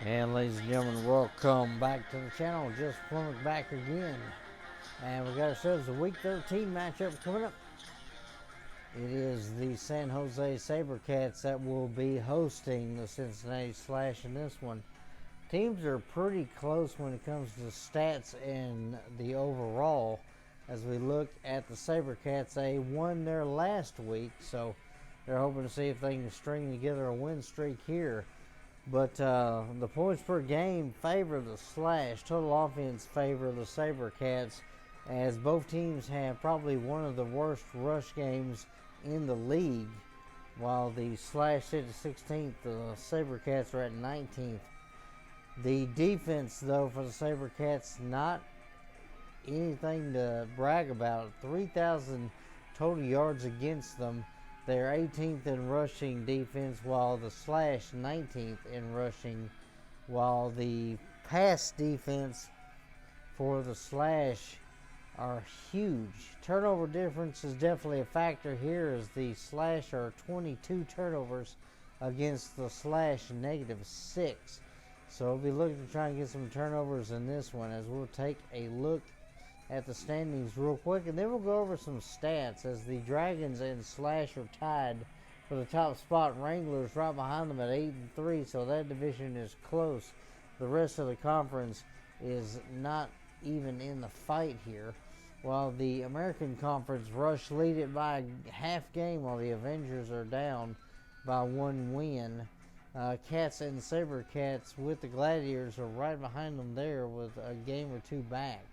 And ladies and gentlemen, welcome back to the channel. Just plummeted back again. And we got ourselves a week 13 matchup coming up. It is the San Jose Sabrecats that will be hosting the Cincinnati Slash in this one. Teams are pretty close when it comes to stats and the overall. As we look at the Sabrecats, they won their last week, so they're hoping to see if they can string together a win streak here. But the points per game favor the Slash. Total offense favor the Sabercats, as both teams have probably one of the worst rush games in the league. While the Slash sit at 16th, the Sabercats are at 19th. The defense, though, for the Sabercats, not anything to brag about. 3,000 total yards against them. They're 18th in rushing defense, while the Slash 19th in rushing, while the pass defense for the Slash are huge. Turnover difference is definitely a factor here, as the Slash are 22 turnovers against the Slash -6. So we'll be looking to try and get some turnovers in this one, as we'll take a look at the standings real quick, and then we'll go over some stats, as the Dragons and Slash are tied for the top spot. Wranglers right behind them at 8-3, so that division is close. The rest of the conference is not even in the fight here, while the American Conference Rush lead it by a half game, while the Avengers are down by one win. Cats and Sabercats with the Gladiators are right behind them there with a game or two back.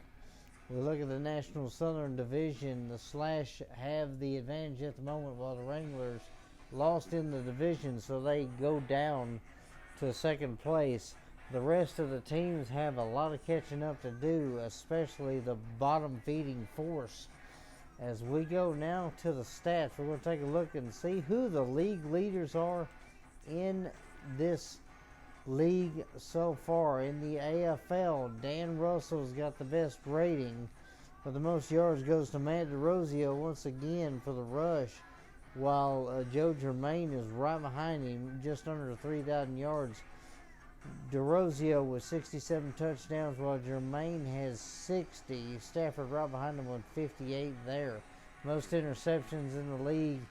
We look at the National Southern Division. The Slash have the advantage at the moment, while the Wranglers lost in the division, so they go down to second place. The rest of the teams have a lot of catching up to do, especially the bottom feeding force. As we go now to the stats, we're going to take a look and see who the league leaders are in this league so far. In the AFL, Dan Russell's got the best rating, but the most yards goes to Matt DeRozio once again for the Rush, while Joe Germain is right behind him, just under 3,000 yards. DeRozio with 67 touchdowns, while Germain has 60. Stafford right behind him with 58 there. Most interceptions in the league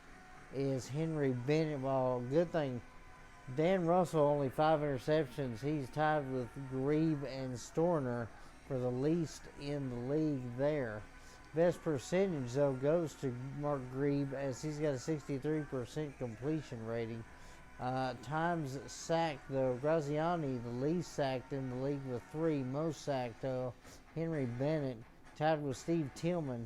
is Henry Bennett, while good thing Dan Russell only 5 interceptions. He's tied with Grebe and Storner for the least in the league there. Best percentage, though, goes to Mark Grebe, as he's got a 63% completion rating. Times sacked, though, Graziani the least sacked in the league with 3. Most sacked, though, Henry Bennett, tied with Steve Tillman,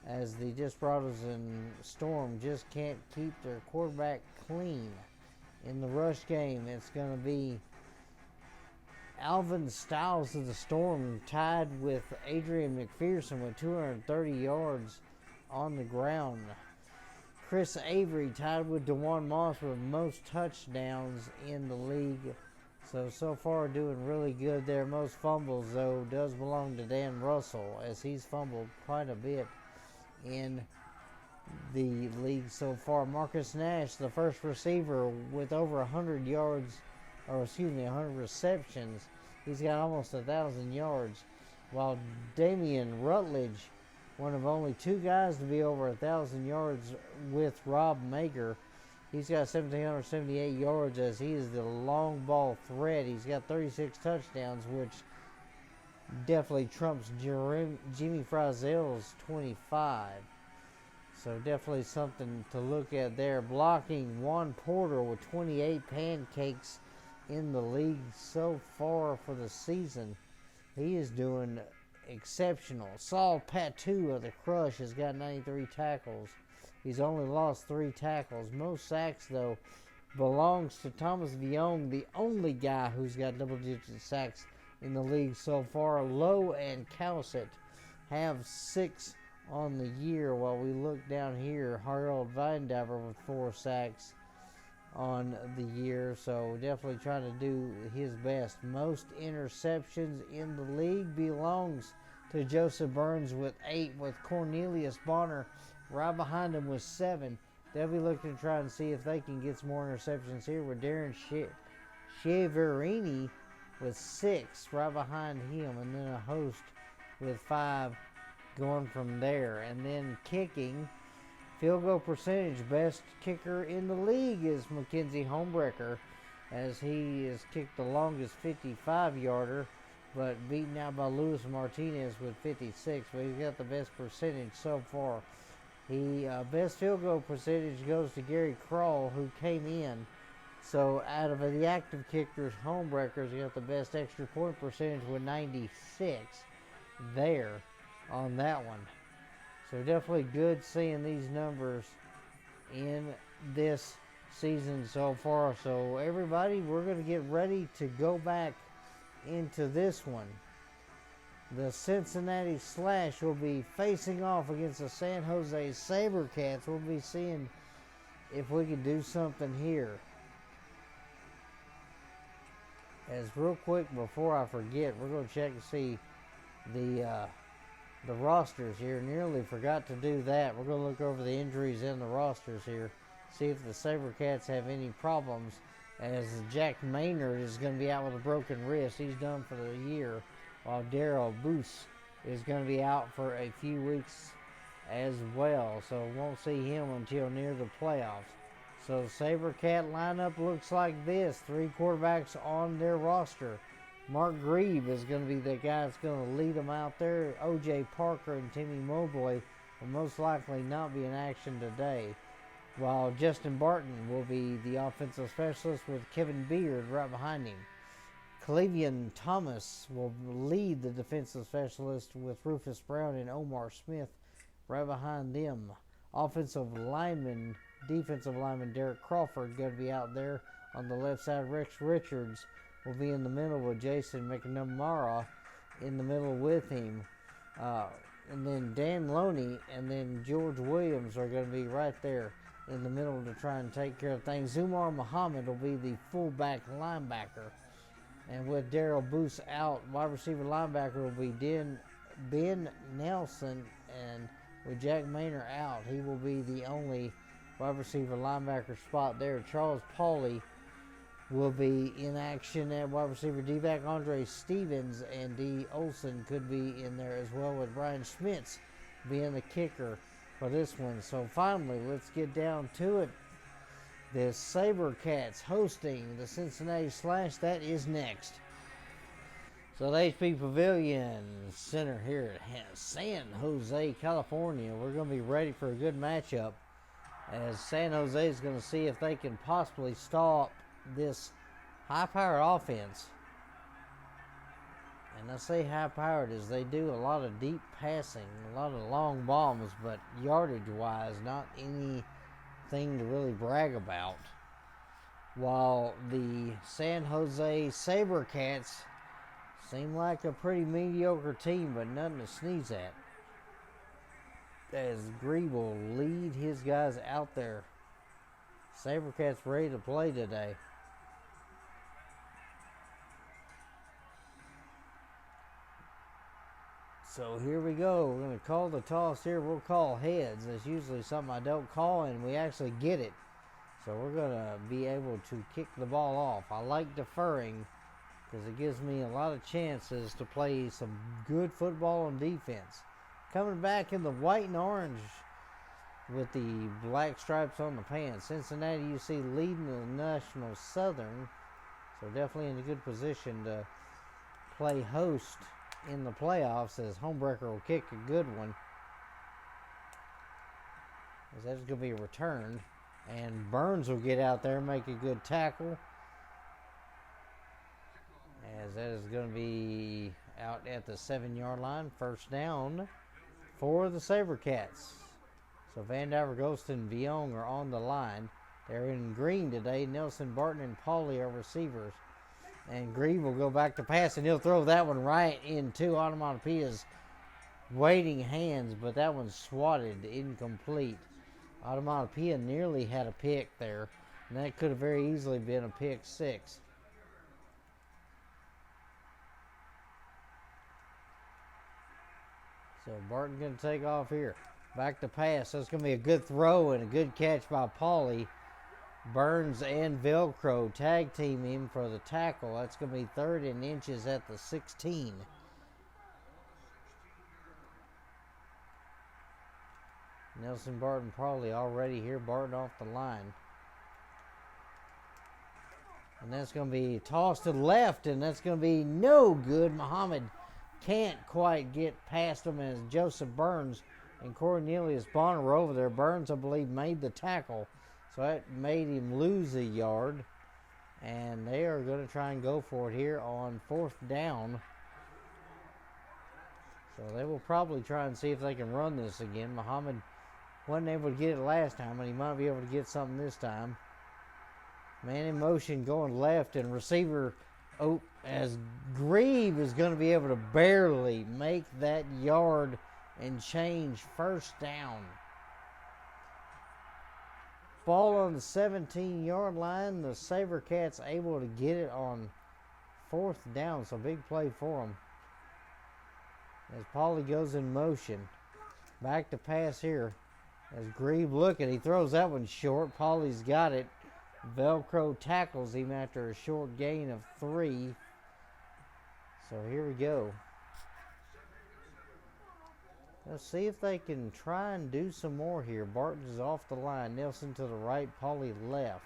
as the Desperados and Storm just can't keep their quarterback clean. In the rush game, it's going to be Alvin Styles of the Storm, tied with Adrian McPherson with 230 yards on the ground. Chris Avery tied with DeJuan Moss with most touchdowns in the league. So far doing really good there. Most fumbles, though, does belong to Dan Russell, as he's fumbled quite a bit in the league so far. Marcus Nash, the first receiver with over 100 yards, 100 receptions. He's got almost 1,000 yards, while Damian Rutledge, one of only 2 guys to be over 1,000 yards with Rob Mager, he's got 1,778 yards, as he is the long ball threat. He's got 36 touchdowns, which definitely trumps Jimmy Frizzell's 25. So definitely something to look at there. Blocking, Juan Porter with 28 pancakes in the league so far for the season. He is doing exceptional. Saul Patu of the Crush has got 93 tackles. He's only lost 3 tackles. Most sacks, though, belongs to Thomas Viong, the only guy who's got double-digit sacks in the league so far. Lowe and Cowsett have 6 on the year, while we look down here, Harold Weindiver with 4 sacks on the year, so definitely trying to do his best. Most interceptions in the league belongs to Joseph Burns with 8, with Cornelius Bonner right behind him with 7. They'll be looking to try and see if they can get some more interceptions here, with Darren Chiaverini with 6 right behind him, and then a host with 5 going from there. And then kicking, field goal percentage, best kicker in the league is Mackenzie Homebrecker, as he has kicked the longest 55-yarder, but beaten out by Luis Martinez with 56. But he's got the best percentage so far. Best field goal percentage goes to Gary Crawl, who came in. So out of the active kickers, Homebreckers got the best extra point percentage with 96 there on that one. So definitely good seeing these numbers in this season so far. So everybody, we're going to get ready to go back into this one. The Cincinnati Slash will be facing off against the San Jose Sabrecats. We'll be seeing if we can do something here. As real quick before I forget, we're going to check to see the rosters here. Nearly forgot to do that. We're going to look over the injuries in the rosters here, see if the Sabercats have any problems, as Jack Maynard is going to be out with a broken wrist. He's done for the year, while Daryl Boose is going to be out for a few weeks as well, so won't see him until near the playoffs. So Sabercat lineup looks like this. 3 quarterbacks on their roster. Mark Grieve is going to be the guy that's going to lead them out there. O.J. Parker and Timmy Mobley will most likely not be in action today, while Justin Barton will be the offensive specialist with Kevin Beard right behind him. Clevian Thomas will lead the defensive specialist with Rufus Brown and Omar Smith right behind them. Defensive lineman Derek Crawford going to be out there on the left side. Rex Richards will be in the middle with Jason McNamara in the middle with him. And then Dan Loney and then George Williams are going to be right there in the middle to try and take care of things. Zumar Muhammad will be the fullback linebacker. And with Daryl Boose out, wide receiver linebacker will be Ben Nelson, and with Jack Maynard out, he will be the only wide receiver linebacker spot there. Charles Pauley will be in action at wide receiver. D-back Andre Stevens and D. Olson could be in there as well, with Brian Schmitz being the kicker for this one. So finally, let's get down to it. The Sabercats hosting the Cincinnati Slash. That is next. So the HP Pavilion Center here at San Jose, California. We're going to be ready for a good matchup, as San Jose is going to see if they can possibly stop this high-powered offense. And I say high-powered as they do a lot of deep passing, a lot of long bombs, but yardage-wise, not anything to really brag about. While the San Jose Sabrecats seem like a pretty mediocre team, but nothing to sneeze at, as Grieve will lead his guys out there. Sabercats ready to play today. So here we go. We're going to call the toss here. We'll call heads. That's usually something I don't call, and we actually get it. So we're going to be able to kick the ball off. I like deferring because it gives me a lot of chances to play some good football on defense. Coming back in the white and orange with the black stripes on the pants. Cincinnati, you see, leading the National Southern. So definitely in a good position to play host in the playoffs, as Homebrecker will kick a good one. As that's going to be returned. And Burns will get out there and make a good tackle. As that is going to be out at the 7-yard line. First down for the Sabercats. So Van Divergost and Viong are on the line. They're in green today. Nelson, Barton, and Pauly are receivers. And Grieve will go back to pass, and he'll throw that one right into Onomatopoeia's waiting hands, but that one's swatted incomplete. Onomatopoeia nearly had a pick there, and that could have very easily been a pick 6. So Barton going to take off here. Back to pass. So it's going to be a good throw and a good catch by Pauly. Burns and Velcro tag team him for the tackle. That's going to be 3rd and inches at the 16. Nelson Barton probably already here. Barton off the line. And that's going to be tossed to the left, and that's going to be no good. Muhammad can't quite get past him as Joseph Burns and Cornelius Bonner were over there. Burns, I believe, made the tackle, so that made him lose a yard. And they are going to try and go for it here on 4th down. So they will probably try and see if they can run this again. Muhammad wasn't able to get it last time, but he might be able to get something this time. Man in motion going left, and receiver, as Grieve is going to be able to barely make that yard and change. 1st down. Ball on the 17-yard line. The Sabercats able to get it on 4th down, so big play for them. As Pauly goes in motion. Back to pass here. As Grieve looking, he throws that one short. Pauly's got it. Velcro tackles him after a short gain of 3. So here we go. Let's see if they can try and do some more here. Barton is off the line. Nelson to the right. Pauly left.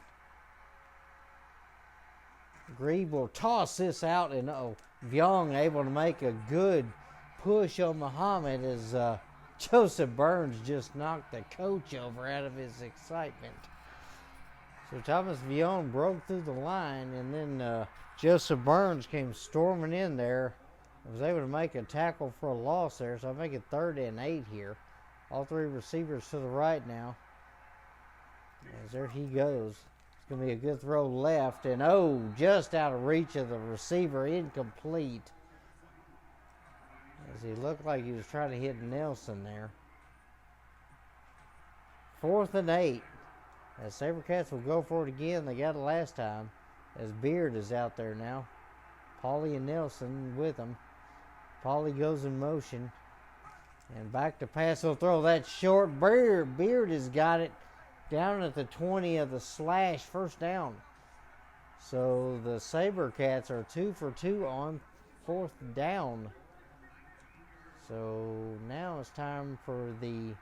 Grieve will toss this out, and Vyong able to make a good push on Muhammad as Joseph Burns just knocked the coach over out of his excitement. So Thomas Vyong broke through the line, and then Joseph Burns came storming in there. Was able to make a tackle for a loss there, so I make it 3rd and 8 here. All 3 receivers to the right now. As there he goes. It's going to be a good throw left, and just out of reach of the receiver, incomplete. As he looked like he was trying to hit Nelson there. 4th and 8. As Sabercats will go for it again. They got it last time. As Beard is out there now. Pauly and Nelson with him. Pauly goes in motion. And back to pass. He'll throw that short. Beard has got it down at the 20 of the Slash. 1st down. So the Sabercats are 2 for 2 on 4th down. So now it's time for the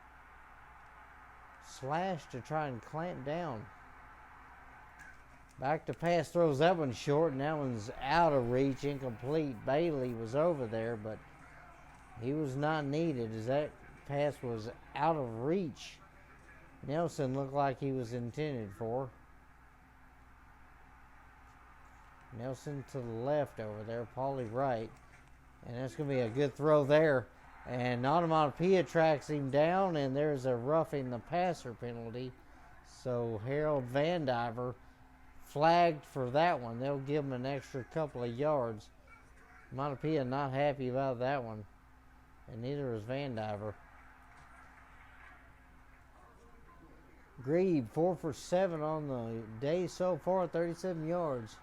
Slash to try and clamp down. Back to pass, throws that one short, and that one's out of reach, incomplete. Bailey was over there, but he was not needed as that pass was out of reach. Nelson looked like he was intended for. Nelson to the left over there, Pauly right. And that's going to be a good throw there. And Onomatopoeia tracks him down, and there's a roughing the passer penalty. So Harold Vandiver flagged for that one. They'll give him an extra couple of yards. Onomatopoeia not happy about that one. And neither is Vandiver. Grieve 4 for 7 on the day so far, 37 yards.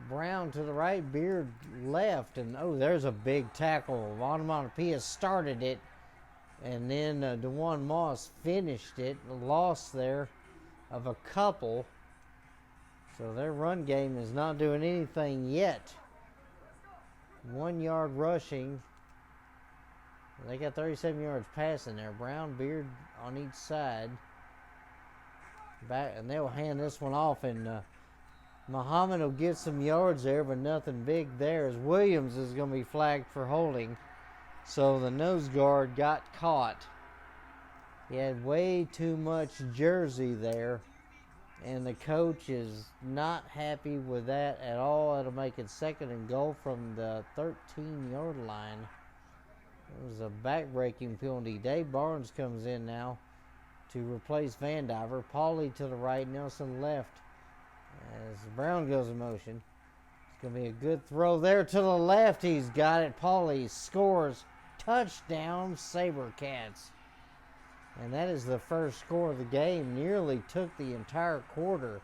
Brown to the right, Beard left, and there's a big tackle. Onomatopoeia started it, and then DeJuan Moss finished it. A loss there of a couple. So their run game is not doing anything yet. 1 yard rushing. They got 37 yards passing there. Brown, Beard on each side. Back, and they'll hand this one off, and Muhammad will get some yards there, but nothing big there, as Williams is going to be flagged for holding. So the nose guard got caught. He had way too much jersey there, and the coach is not happy with that at all. It'll make it 2nd and goal from the 13-yard line. It was a back-breaking penalty. Dave Barnes comes in now to replace Vandiver. Pauly to the right, Nelson left. As Brown goes in motion. It's going to be a good throw there to the left. He's got it. Pauly scores. Touchdown, Sabercats. And that is the first score of the game. Nearly took the entire quarter.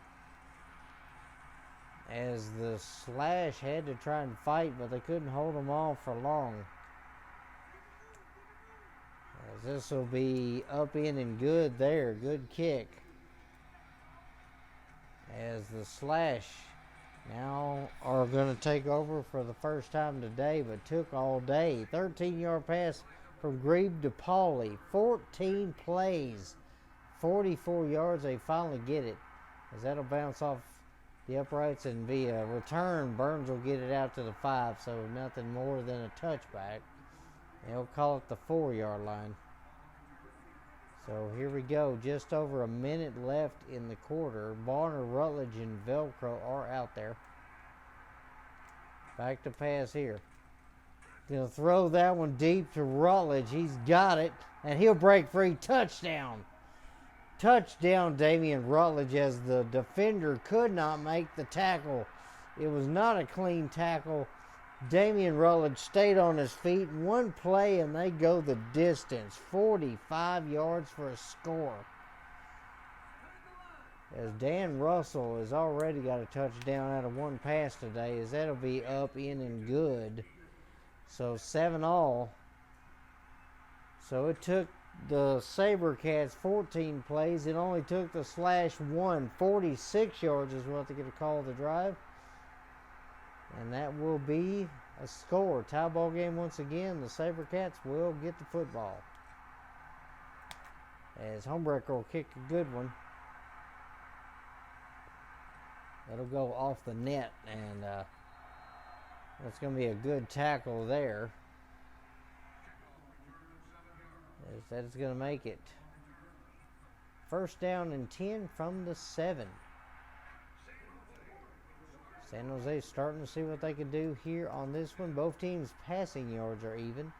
As the Slash had to try and fight, but they couldn't hold them off for long. As this will be up in and good there. Good kick. as the Slash now are going to take over for the first time today, but took all day. 13-yard pass from Grebe to Pauly. 14 plays, 44 yards. They finally get it, as that'll bounce off the uprights and be a return. Burns will get it out to the 5, so nothing more than a touchback. They'll call it the 4-yard line. So here we go, just over a minute left in the quarter. Bonner, Rutledge, and Velcro are out there. Back to pass here. Gonna throw that one deep to Rutledge. He's got it, and he'll break free. Touchdown. Touchdown, Damian Rutledge, as the defender could not make the tackle. It was not a clean tackle. Damian Rutledge stayed on his feet. One play and they go the distance. 45 yards for a score. As Dan Russell has already got a touchdown out of one pass today, as that'll be up, in, and good. So 7-all. So it took the Sabercats 14 plays. It only took the Slash 46 yards is what they're going to call the drive. And that will be a score. Tie ball game once again. The Sabercats will get the football. As Homebrecker will kick a good one. That'll go off the net, and that's going to be a good tackle there. As that is going to make it first down and 10 from the 7. San Jose starting to see what they can do here on this one. Both teams' passing yards are even.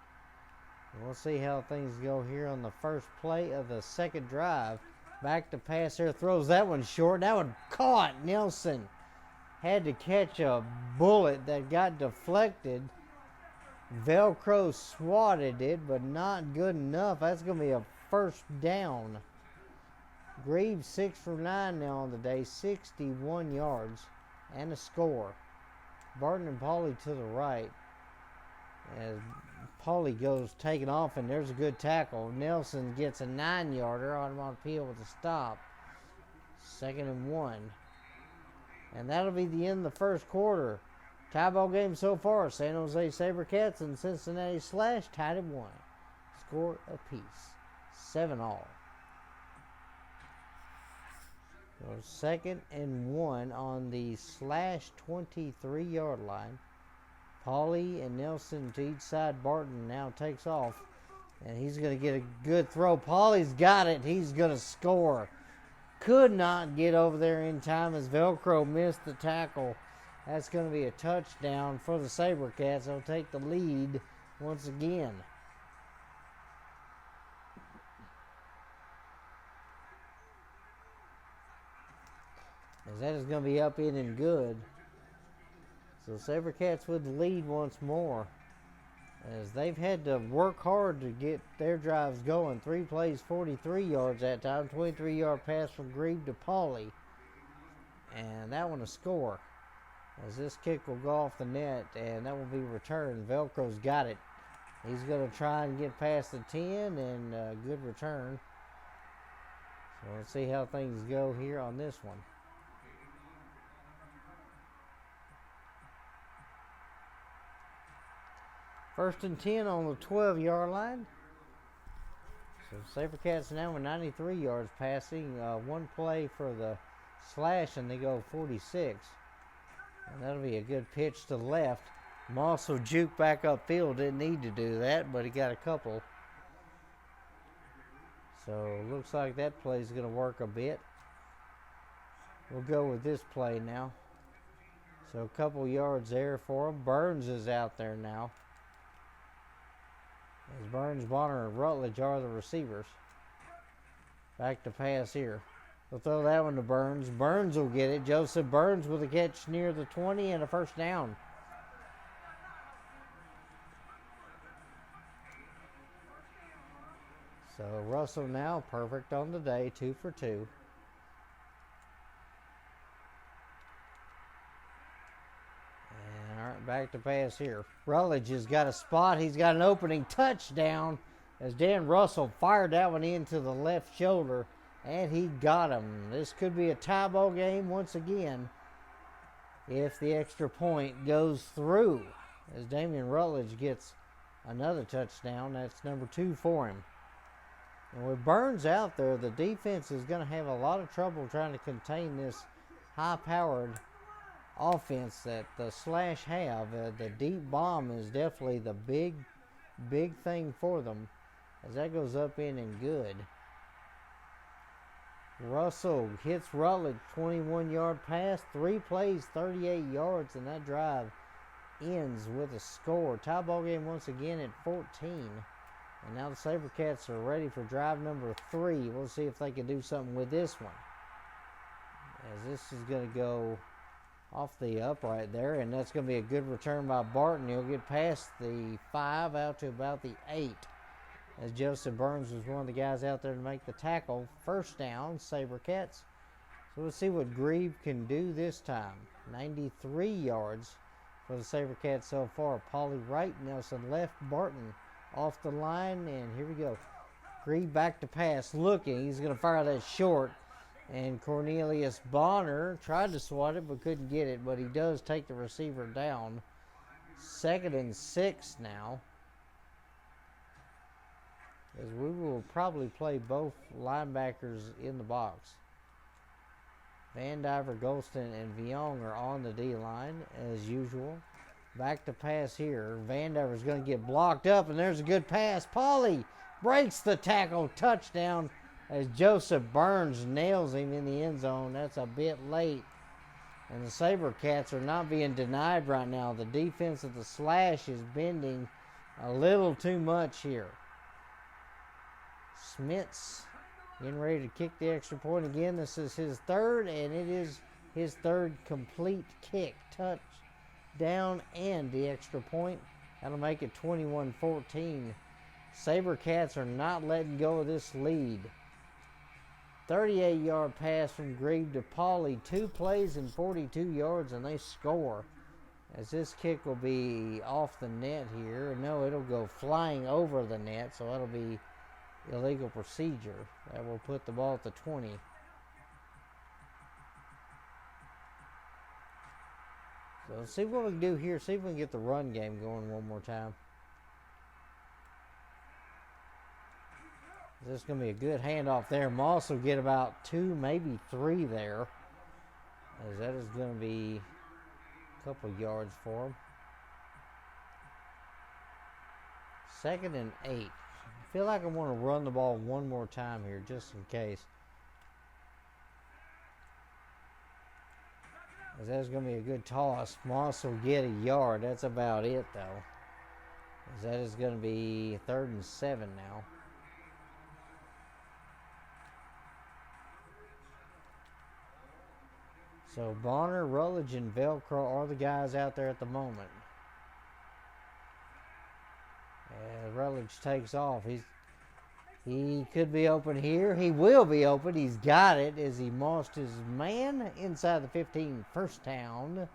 And we'll see how things go here on the first play of the second drive. Back to pass there, throws that one short. That one caught. Nelson had to catch a bullet that got deflected. Velcro swatted it, but not good enough. That's going to be a first down. Grebe 6 for 9 now on the day, 61 yards. And a score. Barton and Pauly to the right. As Pauly goes taking off, and there's a good tackle. Nelson gets a 9-yarder on him on appeal with a stop. 2nd and 1. And that'll be the end of the first quarter. Tie ball game so far. San Jose Sabrecats and Cincinnati Slash tied at 1. Score apiece. 7-all. So 2nd and 1 on the Slash 23-yard line. Pauly and Nelson to each side. Barton now takes off. And he's going to get a good throw. Pauly's got it. He's going to score. Could not get over there in time as Velcro missed the tackle. That's going to be a touchdown for the Sabercats. They'll take the lead once again. As that is going to be up, in, and good. So Sabercats with the lead once more. As they've had to work hard to get their drives going. 3 plays, 43 yards that time. 23-yard pass from Grebe to Pauly. And that one a score. As this kick will go off the net, and that will be returned. Velcro's got it. He's going to try and get past the 10, and good return. So let's see how things go here on this one. First and 10 on the 12-yard line. So Sabercats now with 93 yards passing. One play for the Slash, and they go 46. And that'll be a good pitch to the left. Moss will juke back upfield. Didn't need to do that, but he got a couple. So looks like that play is going to work a bit. We'll go with this play now. So a couple yards there for him. Burns is out there now. As Burns, Bonner, and Rutledge are the receivers. Back to pass here. We'll throw that one to Burns. Burns will get it. Joseph Burns with a catch near the 20 and a first down. So Russell now perfect on the day, 2 for 2. And all right, back to pass here. Rutledge has got a spot. He's got an opening. Touchdown as Dan Russell fired that one into the left shoulder. And he got him. This could be a tie ball game once again if the extra point goes through, as Damian Rutledge gets another touchdown. That's number 2 for him. And with Burns out there, the defense is going to have a lot of trouble trying to contain this high-powered offense that the Slash have. The deep bomb is definitely the big thing for them, as that goes up in and good. Russell hits Rutledge, 21-yard pass, 3 plays, 38 yards, and that drive ends with a score. Tie ball game once again at 14. And now the Sabercats are ready for drive number 3. We'll see if they can do something with this one, as this is going to go off the upright there, and that's going to be a good return by Barton. He'll get past the 5 out to about the 8, as Joseph Burns was one of the guys out there to make the tackle. First down, Sabercats. So we'll see what Grieve can do this time. 93 yards for the Sabercats so far. Pauly right, Nelson left, Barton off the line, and here we go. Grieve back to pass, looking. He's going to fire that short, and Cornelius Bonner tried to swat it but couldn't get it, but he does take the receiver down. 2nd and 6 now, as we will probably play both linebackers in the box. Van Diver, Golston, and Viong are on the D-line as usual. Back to pass here. Van Diver's going to get blocked up, and there's a good pass. Pauly breaks the tackle. Touchdown, as Joseph Burns nails him in the end zone. That's a bit late, and the Sabercats are not being denied right now. The defense of the Slash is bending a little too much here. Smits getting ready to kick the extra point again. This is his 3rd, and it is his 3rd complete kick. Touchdown and the extra point. That'll make it 21-14. Sabercats are not letting go of this lead. 38-yard pass from Grieve to Pauly. 2 plays and 42 yards, and they score. As this kick will be off the net here. No, it'll go flying over the net, so that'll be illegal procedure. That will put the ball at the 20. So let's see what we can do here. See if we can get the run game going one more time. This is going to be a good handoff there. Moss will get about 2, maybe 3 there, as that is going to be a couple yards for him. 2nd and 8. I feel like I want to run the ball one more time here, just in case. As that's going to be a good toss. Moss will get a yard. That's about it, though. As that is going to be 3rd and 7 now. So Bonner, Rutledge, and Velcro are the guys out there at the moment. Rutledge takes off. He could be open here. He will be open. He's got it as he mossed his man inside the 15. First down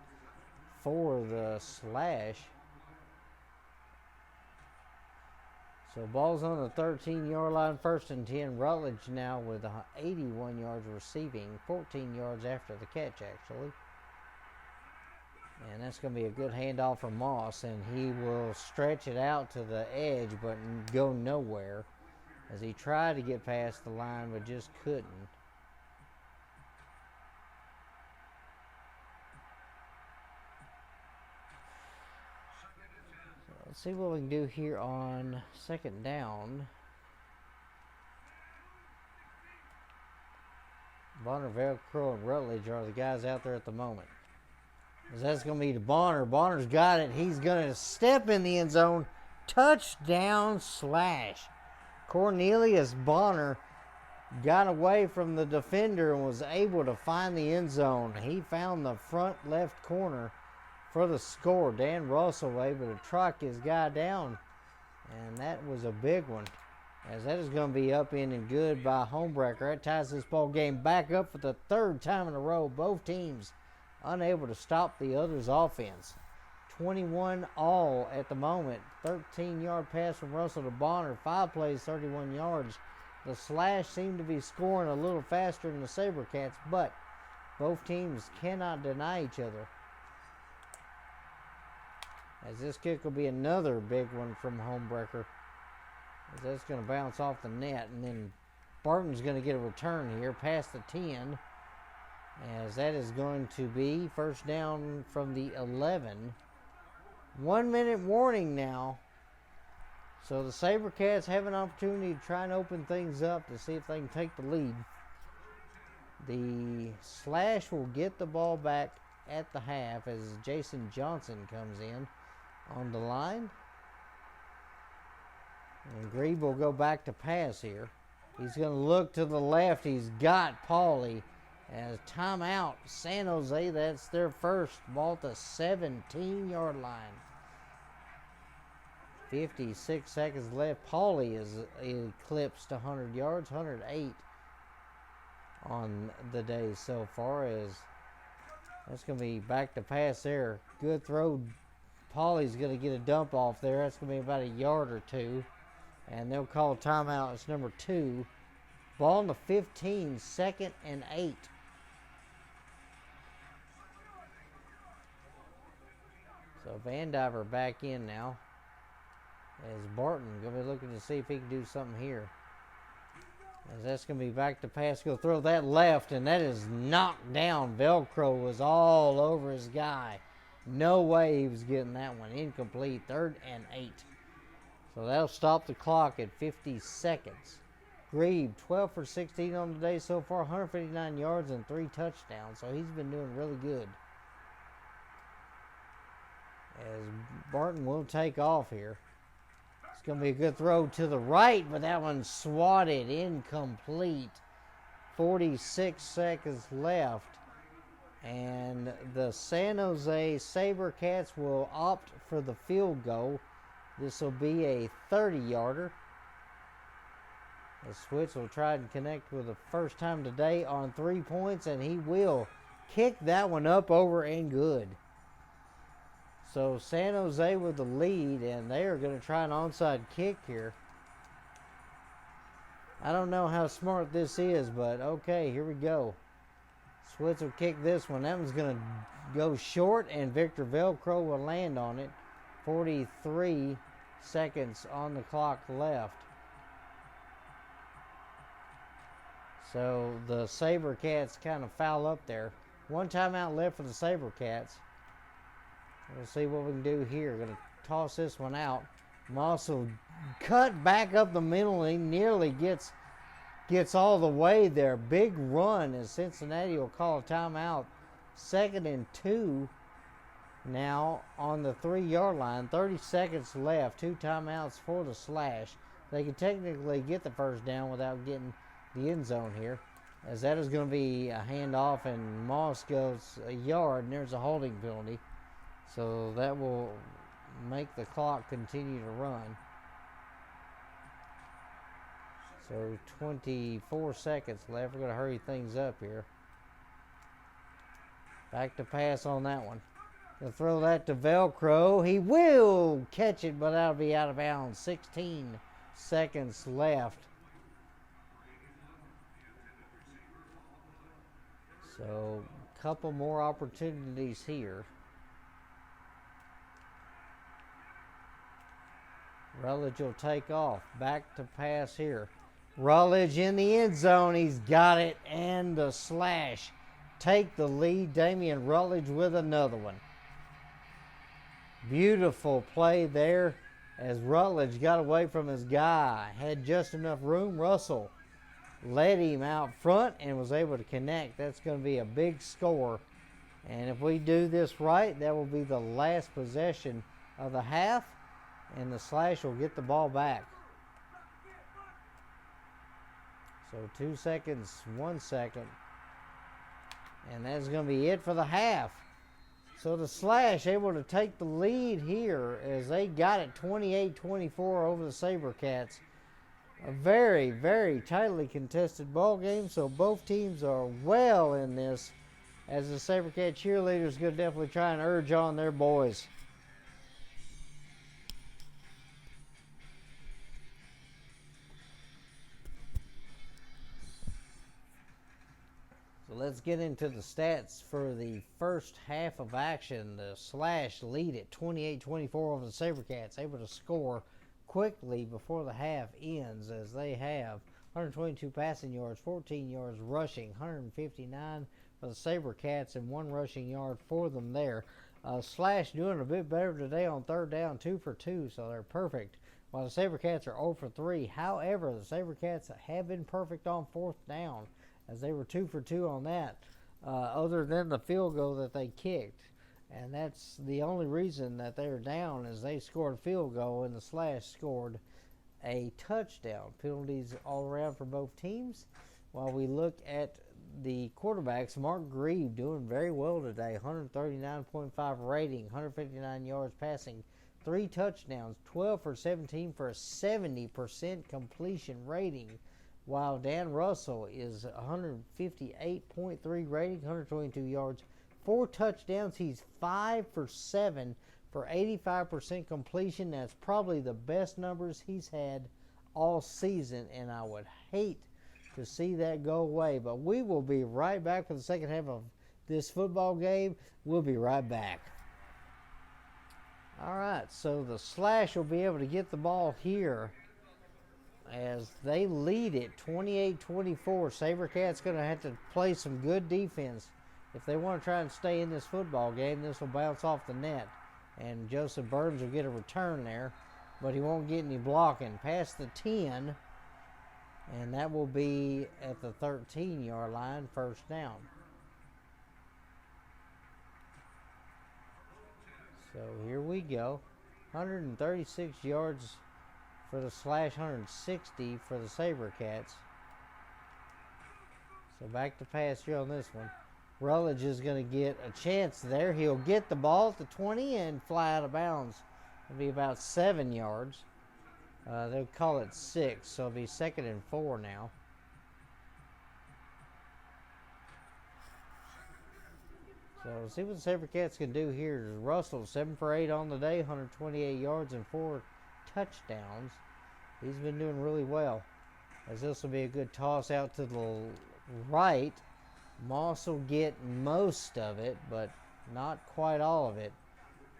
for the Slash. So ball's on the 13-yard line. 1st and 10. Rutledge now with 81 yards receiving. 14 yards after the catch, actually. And that's going to be a good handoff from Moss, and he will stretch it out to the edge but go nowhere, as he tried to get past the line but just couldn't. So let's see what we can do here on 2nd down. Bonner, Velcro, and Rutledge are the guys out there at the moment. That's going to be to Bonner. Bonner's got it. He's going to step in the end zone. Touchdown Slash. Cornelius Bonner got away from the defender and was able to find the end zone. He found the front left corner for the score. Dan Russell able to track his guy down, and that was a big one, as that is going to be up in and good by Homebreaker. That ties this ball game back up for the 3rd time in a row. Both teams unable to stop the other's offense. 21 all at the moment. 13-yard pass from Russell to Bonner. 5 plays, 31 yards. The Slash seem to be scoring a little faster than the Sabercats, but both teams cannot deny each other. As this kick will be another big one from Homebreaker. As that's going to bounce off the net, and then Barton's going to get a return here past the 10. As that is going to be first down from the 11. 1 minute warning now. So the Sabercats have an opportunity to try and open things up to see if they can take the lead. The Slash will get the ball back at the half as Jason Johnson comes in on the line. And Grebe will go back to pass here. He's going to look to the left. He's got Pauly. As timeout, San Jose, that's their first. Ball at the 17-yard line. 56 seconds left. Pauly is eclipsed 100 yards, 108 on the day so far. As that's going to be back to pass there. Good throw. Pauly's going to get a dump off there. That's going to be about a yard or two. And they'll call timeout. It's number 2. Ball on the 15, 2nd and 8. So Vandiver back in now. As Barton going to be looking to see if he can do something here. As that's going to be back to pass. Go throw that left, and that is knocked down. Velcro was all over his guy. No way he was getting that one. Incomplete. 3rd and 8. So that'll stop the clock at 50 seconds. Grebe, 12 for 16 on the day so far. 159 yards and 3 touchdowns. So he's been doing really good. As Barton will take off here. It's going to be a good throw to the right, but that one's swatted, incomplete. 46 seconds left. And the San Jose Sabercats will opt for the field goal. This will be a 30-yarder. The Switz will try to connect with the first time today on 3 points, and he will kick that one up over and good. So San Jose with the lead, and they are going to try an onside kick here. I don't know how smart this is, but okay, here we go. Switz will kick this one. That one's going to go short, and Victor Velcro will land on it. 43 seconds on the clock left. So the Sabercats kind of foul up there. 1 timeout left for the Sabercats. We'll see what we can do here. Going to toss this one out. Moss will cut back up the middle. He nearly gets all the way there. Big run as Cincinnati will call a timeout. 2nd and 2 now on the 3-yard line. 30 seconds left. 2 timeouts for the Slash. They can technically get the first down without getting the end zone here. As that is going to be a handoff, and Moss goes a yard, and there's a holding penalty. So that will make the clock continue to run. So 24 seconds left. We're going to hurry things up here. Back to pass on that one. They'll throw that to Velcro. He will catch it, but that'll be out of bounds. 16 seconds left. So a couple more opportunities here. Rutledge will take off. Back to pass here. Rutledge in the end zone. He's got it. And the Slash take the lead. Damian Rutledge with another one. Beautiful play there as Rutledge got away from his guy. Had just enough room. Russell led him out front and was able to connect. That's going to be a big score. And if we do this right, that will be the last possession of the half. And the Slash will get the ball back. So 2 seconds, 1 second. And that's going to be it for the half. So the Slash able to take the lead here as they got it 28-24 over the Sabercats. A very, very tightly contested ball game. So both teams are well in this, as the Sabercat cheerleaders going to definitely try and urge on their boys. let's get into the stats for the first half of action. The Slash lead at 28-24 over the Sabercats, able to score quickly before the half ends, as they have 122 passing yards, 14 yards rushing, 159 for the Sabercats, and 1 rushing yard for them there. Slash doing a bit better today on third down, 2 for 2, so they're perfect, while the Sabercats are 0 for 3. However, the Sabercats have been perfect on fourth down, as they were 2 for 2 on that, other than the field goal that they kicked. And that's the only reason that they were down, is they scored a field goal and the Slash scored a touchdown. Penalties all around for both teams. While we look at the quarterbacks, Mark Grieve doing very well today, 139.5 rating, 159 yards passing, 3 touchdowns, 12 for 17 for a 70% completion rating. While Dan Russell is 158.3 rating, 122 yards, 4 touchdowns. He's 5 for 7 for 85% completion. That's probably the best numbers he's had all season, and I would hate to see that go away. But we will be right back for the second half of this football game. We'll be right back. All right, so the Slash will be able to get the ball here as they lead it 28-24. Sabercats going to have to play some good defense if they want to try and stay in this football game. This will bounce off the net, and Joseph Burns will get a return there, but he won't get any blocking. Past the 10, and that will be at the 13-yard line, first down. So here we go. 136 yards for the Slash, 160 for the Sabercats. So back to pass here on this one. Rutledge is going to get a chance there. He'll get the ball at the 20 and fly out of bounds. It'll be about 7 yards. They'll call it 6, so it'll be 2nd and 4 now. So let's see what the Sabercats can do here. Russell, 7 for 8 on the day, 128 yards and 4 touchdowns. He's been doing really well, as this will be a good toss out to the right. Moss will get most of it, but not quite all of it.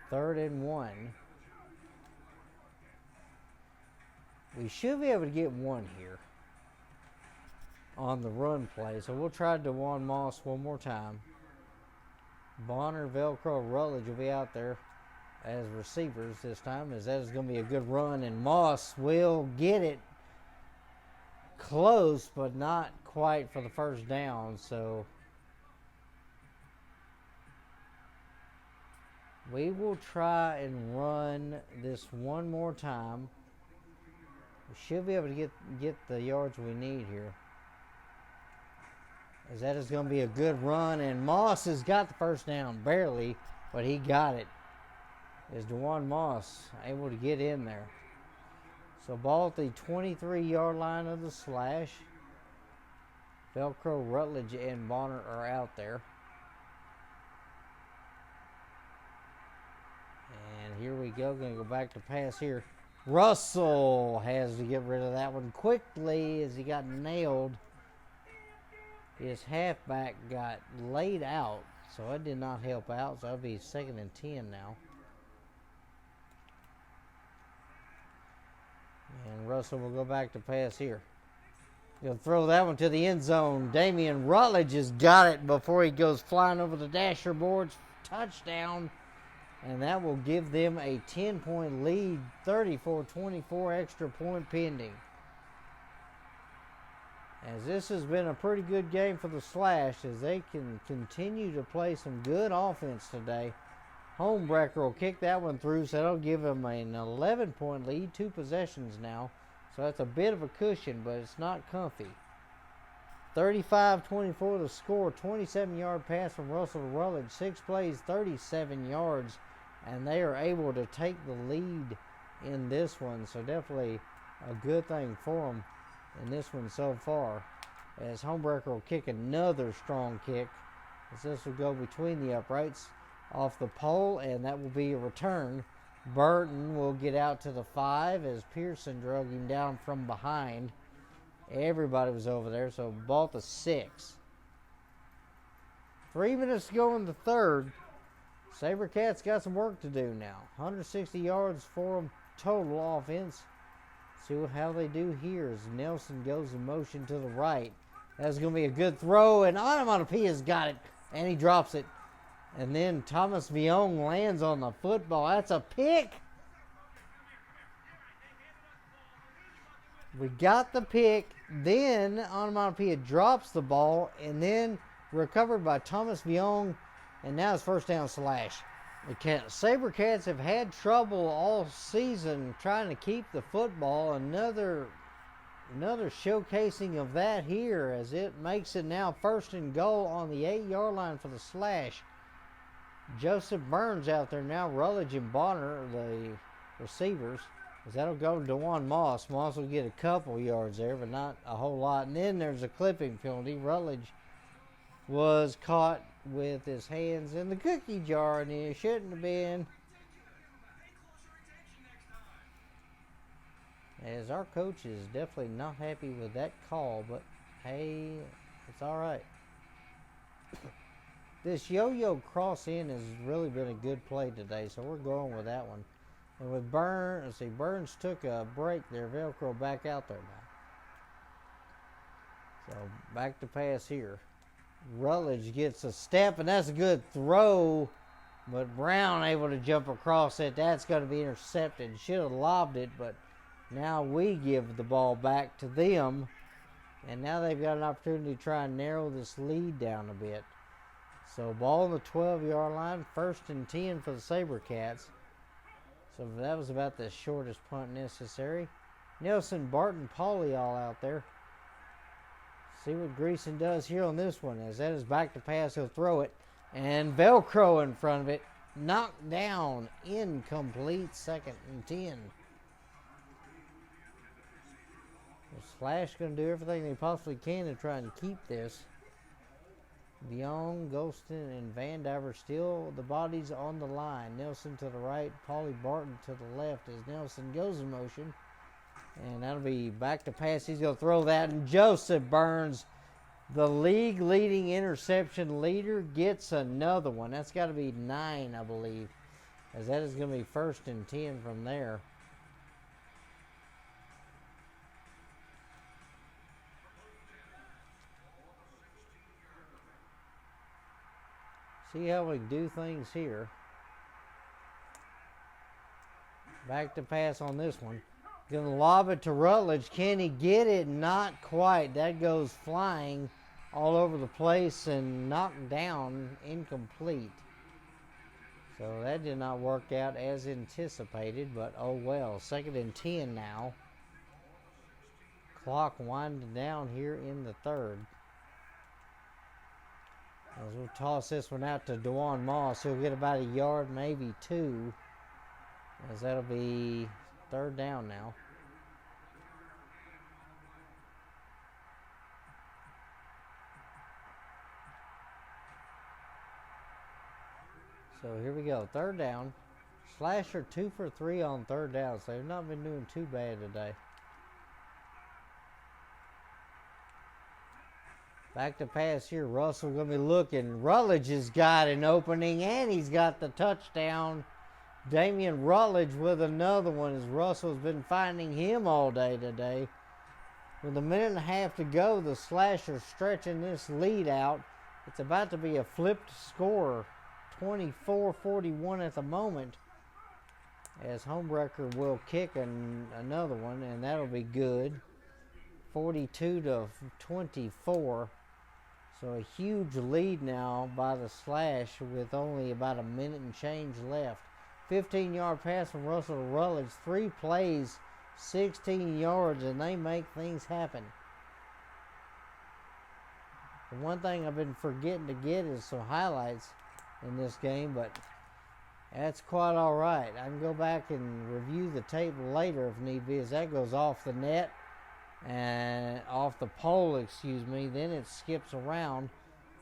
3rd and 1. We should be able to get 1 here on the run play, so we'll try DeJuan Moss one more time. Bonner, Velcro, Rutledge will be out there as receivers this time, as that is going to be a good run, and Moss will get it close, but not quite for the first down. So we will try and run this one more time. We should be able to get the yards we need here, as that is going to be a good run, and Moss has got the first down, barely, but he got it. Is DeJuan Moss able to get in there? So ball at the 23-yard line of the Slash. Velcro, Rutledge, and Bonner are out there. And here we go. Going to go back to pass here. Russell has to get rid of that one quickly, as he got nailed. His halfback got laid out, so that did not help out. So that'll be 2nd and 10 now. And Russell will go back to pass here. He'll throw that one to the end zone. Damian Rutledge has got it before he goes flying over the dasher boards. Touchdown. And that will give them a 10-point lead. 34-24, extra point pending. As this has been a pretty good game for the Slash, as they can continue to play some good offense today. Homebrecker will kick that one through, so that'll give them an 11-point lead, 2 possessions now. So that's a bit of a cushion, but it's not comfy. 35-24 the score, 27-yard pass from Russell to Rutledge, 6 plays, 37 yards, and they are able to take the lead in this one. So definitely a good thing for them in this one so far, as Homebrecker will kick another strong kick, as this will go between the uprights off the pole, and that will be a return. Burton will get out to the 5 as Pearson drug him down from behind. Everybody was over there, so ball to 6. 3 minutes to go in the third. Sabercats got some work to do now. 160 yards for them total offense. See how they do here as Nelson goes in motion to the right. That's going to be a good throw, and Onomatopoeia's got it, and he drops it. And then Thomas Viong lands on the football. That's a pick. We got the pick. Then Onomatopoeia drops the ball, and then recovered by Thomas Viong, and now it's first down Slash. The Sabercats have had trouble all season trying to keep the football. Another showcasing of that here as it makes it now first and goal on the 8-yard line for the Slash. Joseph Burns out there now. Rutledge and Bonner, the receivers. As that'll go to DeJuan Moss. Moss will get a couple yards there, but not a whole lot. And then there's a clipping penalty. Rutledge was caught with his hands in the cookie jar, and he shouldn't have been. As our coach is definitely not happy with that call, but hey, it's all right. This yo-yo cross in has really been a good play today, so we're going with that one. And with Burns, let's see, Burns took a break there. Velcro back out there now. So back to pass here. Rutledge gets a step, and that's a good throw. But Brown able to jump across it. That's going to be intercepted. Should have lobbed it, but now we give the ball back to them. And now they've got an opportunity to try and narrow this lead down a bit. So ball on the 12-yard line. First and 10 for the Sabercats. So that was about the shortest punt necessary. Nelson, Barton, Pauly all out there. See what Greason does here on this one. As that is back to pass, he'll throw it. And Velcro in front of it. Knocked down. Incomplete. Second and 10. The Slash going to do everything they possibly can to try and keep this. Viong, Golston, and Van Diver still the bodies on the line. Nelson to the right, Pauly Barton to the left as Nelson goes in motion. And that'll be back to pass. He's going to throw that. And Joseph Burns, the league leading interception leader, gets another one. That's got to be 9, I believe. As that is going to be first and 10 from there. See how we do things here. Back to pass on this one. Gonna lob it to Rutledge. Can he get it? Not quite. That goes flying all over the place and knocked down, incomplete. So that did not work out as anticipated, but oh well. Second and 10 now. Clock winding down here in the third. As we'll toss this one out to DeJuan Moss. He'll get about a yard, maybe 2. As that'll be third down now. So here we go. Third down. Slasher 2 for 3 on third down. So they've not been doing too bad today. Back to pass here. Russell going to be looking. Rutledge has got an opening, and he's got the touchdown. Damian Rutledge with another one as Russell's been finding him all day today. With a minute and a half to go, the Slashers stretching this lead out. It's about to be a flipped score. 24-41 at the moment. As Homebreaker will kick another one, and that'll be good. 42-24. So a huge lead now by the Slash with only about a minute and change left. 15-yard pass from Russell to Rutledge. 3 plays, 16 yards, and they make things happen. The one thing I've been forgetting to get is some highlights in this game, but that's quite all right. I can go back and review the tape later if need be, as that goes off the net. And off the pole, excuse me, then it skips around.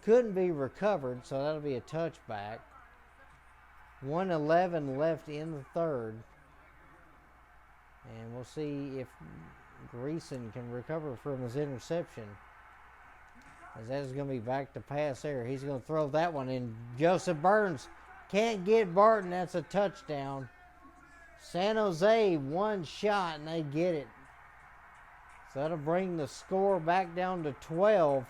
Couldn't be recovered, so that'll be a touchback. 1:11 left in the third. And we'll see if Greason can recover from his interception. As that is going to be back to pass there. He's going to throw that one in. Joseph Burns can't get Barton. That's a touchdown. San Jose, one shot, and they get it. So that'll bring the score back down to 12.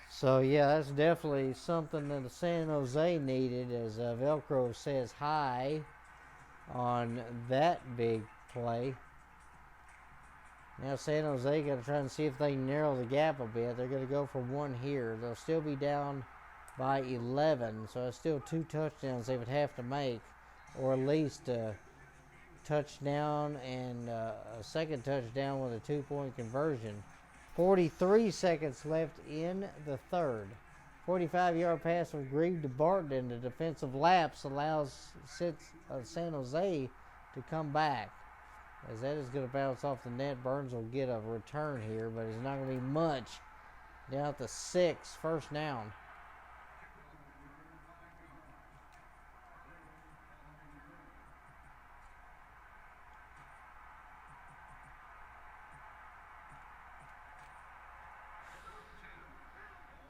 So, yeah, that's definitely something that the San Jose needed, as Velcro says hi on that big play. Now San Jose got to try and see if they can narrow the gap a bit. They're going to go for one here. They'll still be down by 11, so it's still 2 touchdowns they would have to make, or at least a touchdown and a second touchdown with a 2-point conversion. 43 seconds left in the third. 45-yard pass from Grieve to Barton, and the defensive lapse allows San Jose to come back. As that is going to bounce off the net, Burns will get a return here, but it's not going to be much. Down at the 6, first down.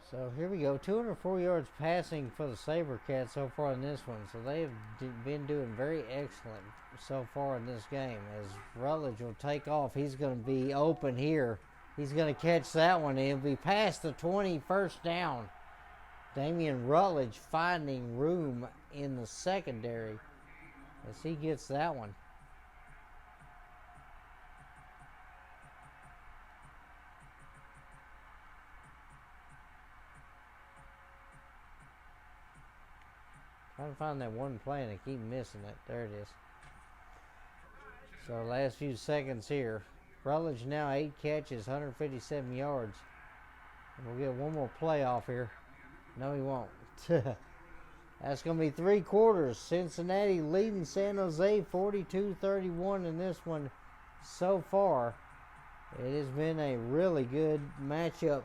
So here we go, 204 yards passing for the Sabrecats so far in this one. So they've been doing very excellent so far in this game. As Rutledge will take off, he's going to be open here. He's going to catch that one. It'll be past the 20, first down. Damian Rutledge finding room in the secondary as he gets that one. Trying to find that one play and I keep missing it. There it is. So last few seconds here. Rutledge now 8 catches, 157 yards. And we'll get one more play off here. No, he won't. That's going to be 3 quarters. Cincinnati leading San Jose 42-31 in this one so far. It has been a really good matchup.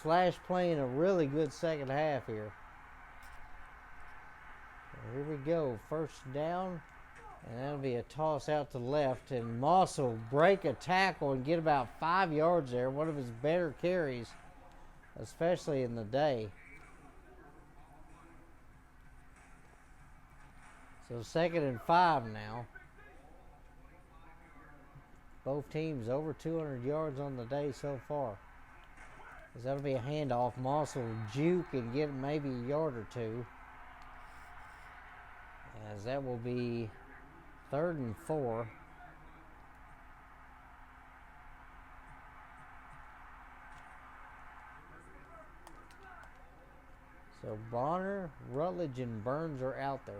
Slash playing a really good second half here. Here we go, first down, and that'll be a toss out to left, and Moss will break a tackle and get about 5 yards there, one of his better carries, especially in the day. So 2nd and 5 now. Both teams over 200 yards on the day so far. As that'll be a handoff. Moss will juke and get maybe a yard or 2. As that will be 3rd and 4. So Bonner, Rutledge, and Burns are out there.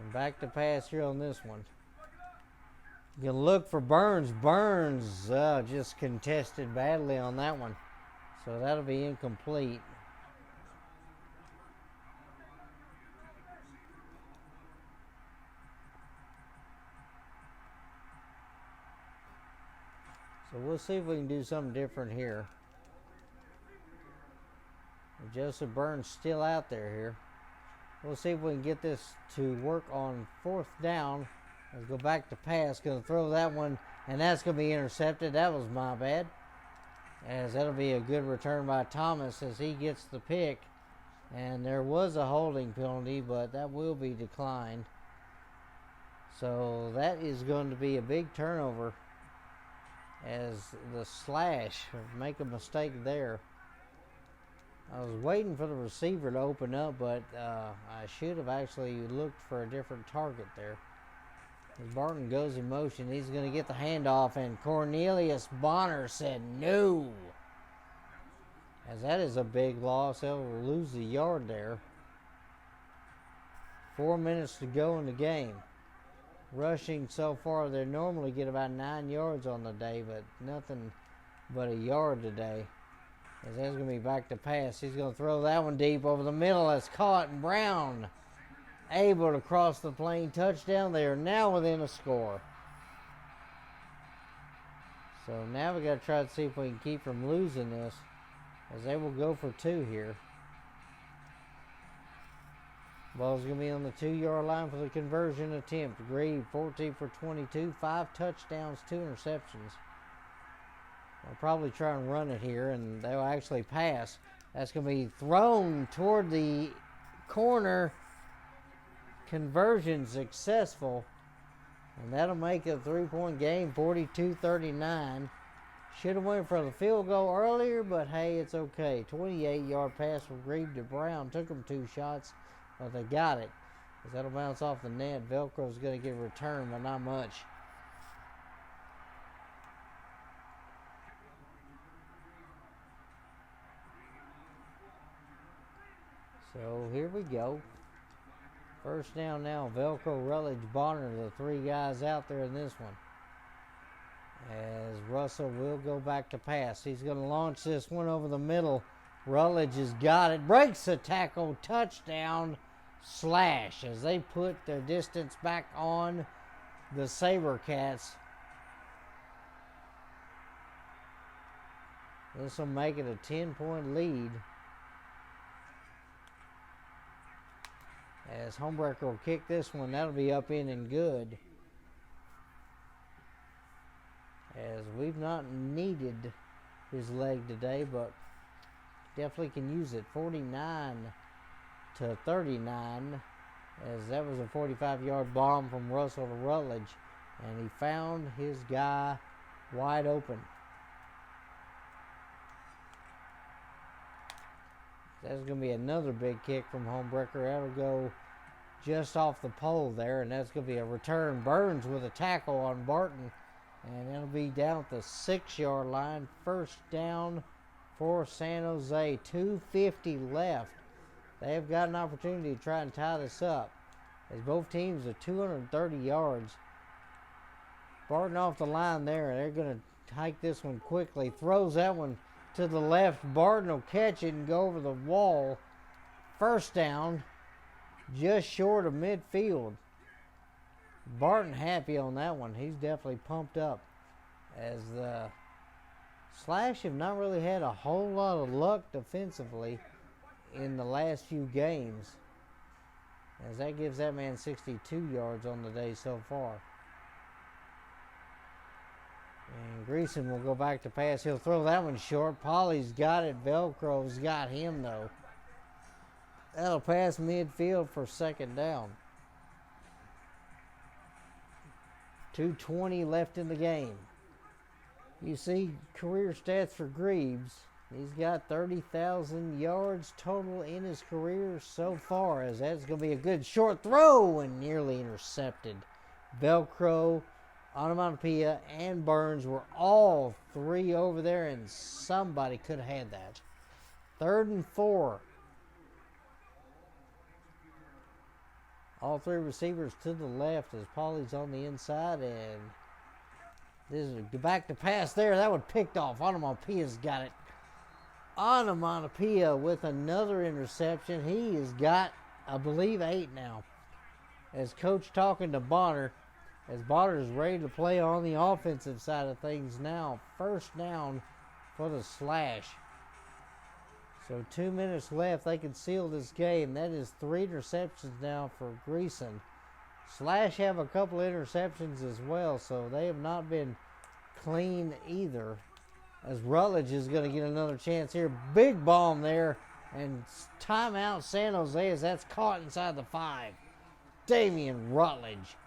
And back to pass here on this one. You can look for Burns. Burns just contested badly on that one. So that'll be incomplete. So we'll see if we can do something different here. Joseph Burns still out there here. We'll see if we can get this to work on 4th down. Let's go back to pass. Going to throw that one, and that's going to be intercepted. That was my bad. As that'll be a good return by Thomas as he gets the pick. And there was a holding penalty, but that will be declined. So that is going to be a big turnover as the Slash make a mistake there. I was waiting for the receiver to open up, but I should have actually looked for a different target there. As Barton goes in motion, he's going to get the handoff, and Cornelius Bonner said no. As that is a big loss. They'll lose the yard there. 4 minutes to go in the game. Rushing so far, they normally get about 9 yards on the day, but nothing but a yard today. As that's going to be back to pass. He's going to throw that one deep over the middle. That's caught, and Brown able to cross the plane. Touchdown. They are now within a score. So now we got to try to see if we can keep from losing this, as they will go for 2 here. Ball's going to be on the 2-yard line for the conversion attempt. Grieve, 14 for 22, 5 touchdowns, 2 interceptions. They'll probably try and run it here, and they'll actually pass. That's going to be thrown toward the corner. Conversion successful. And that'll make it a 3-point game, 42-39. Should have went for the field goal earlier, but hey, it's okay. 28-yard pass from Grieve to Brown. Took them 2 shots, but they got it. As that'll bounce off the net. Velcro's going to get a return, but not much. So here we go. First down now, Velcro, Rutledge, Bonner, the 3 guys out there in this one. As Russell will go back to pass. He's going to launch this one over the middle. Rutledge has got it. Breaks the tackle. Touchdown, Slash. As they put their distance back on the Sabrecats. This will make it a 10-point lead. As Homebrecker will kick this one, that'll be up in and good. As we've not needed his leg today, but definitely can use it. 49-39, as that was a 45-yard bomb from Russell to Rutledge, and he found his guy wide open. That's going to be another big kick from Homebrecker. That'll go just off the pole there, and that's going to be a return. Burns with a tackle on Barton, and it'll be down at the 6-yard line. First down for San Jose. 2:50 left. They have got an opportunity to try and tie this up, as both teams are 230 yards. Barton off the line there. They're going to hike this one quickly. Throws that one to the left. Barton will catch it and go over the wall. First down, just short of midfield. Barton happy on that one. He's definitely pumped up, as the Slash have not really had a whole lot of luck defensively in the last few games, as that gives that man 62 yards on the day so far. And Greason will go back to pass. He'll throw that one short. Polly's got it. Velcro's got him, though. That'll pass midfield for second down. 2:20 left in the game. You see career stats for Greaves. He's got 30,000 yards total in his career so far, as that's going to be a good short throw and nearly intercepted. Velcro, Onomatopoeia, and Burns were all 3 over there, and somebody could have had that. 3rd and 4. All 3 receivers to the left as Pauly's on the inside, and this is a back to pass there. That one picked off. Onomatopoeia's got it. Onomatopoeia with another interception. He has got, I believe, 8 now. As coach talking to Bonner, as Bonner is ready to play on the offensive side of things now. First down for the Slash. So 2 minutes left. They can seal this game. That is 3 interceptions now for Greason. Slash have a couple interceptions as well, so they have not been clean either. As Rutledge is going to get another chance here. Big bomb there. And timeout San Jose, as that's caught inside the 5. Damian Rutledge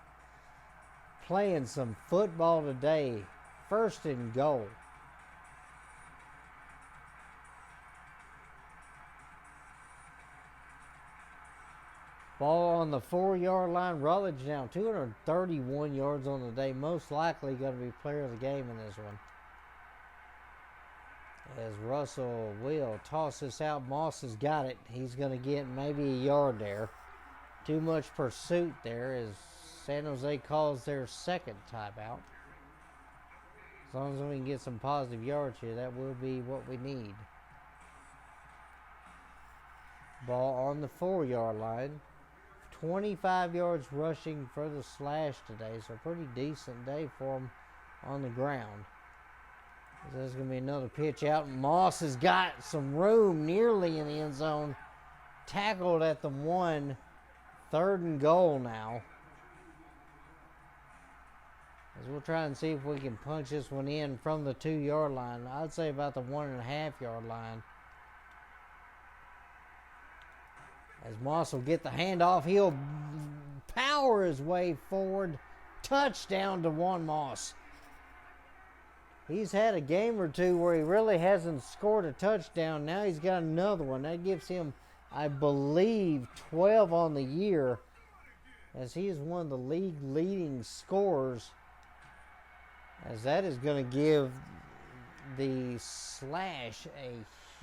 playing some football today. 1st and goal. Ball on the 4-yard line. Rutledge now 231 yards on the day. Most likely going to be player of the game in this one. As Russell will toss this out. Moss has got it. He's going to get maybe a yard there. Too much pursuit there as San Jose calls their second timeout. As long as we can get some positive yards here, that will be what we need. Ball on the 4-yard line. 25 yards rushing for the Slash today, so pretty decent day for them on the ground. There's going to be another pitch out. Moss has got some room nearly in the end zone. Tackled at the 1 3rd and goal now. As we'll try and see if we can punch this one in from the 2-yard line. I'd say about the 1.5-yard line. As Moss will get the handoff, he'll power his way forward. Touchdown to Juan Moss. He's had a game or two where he really hasn't scored a touchdown. Now he's got another one. That gives him, I believe, 12 on the year, as he is one of the league leading scorers. As that is going to give the Slash a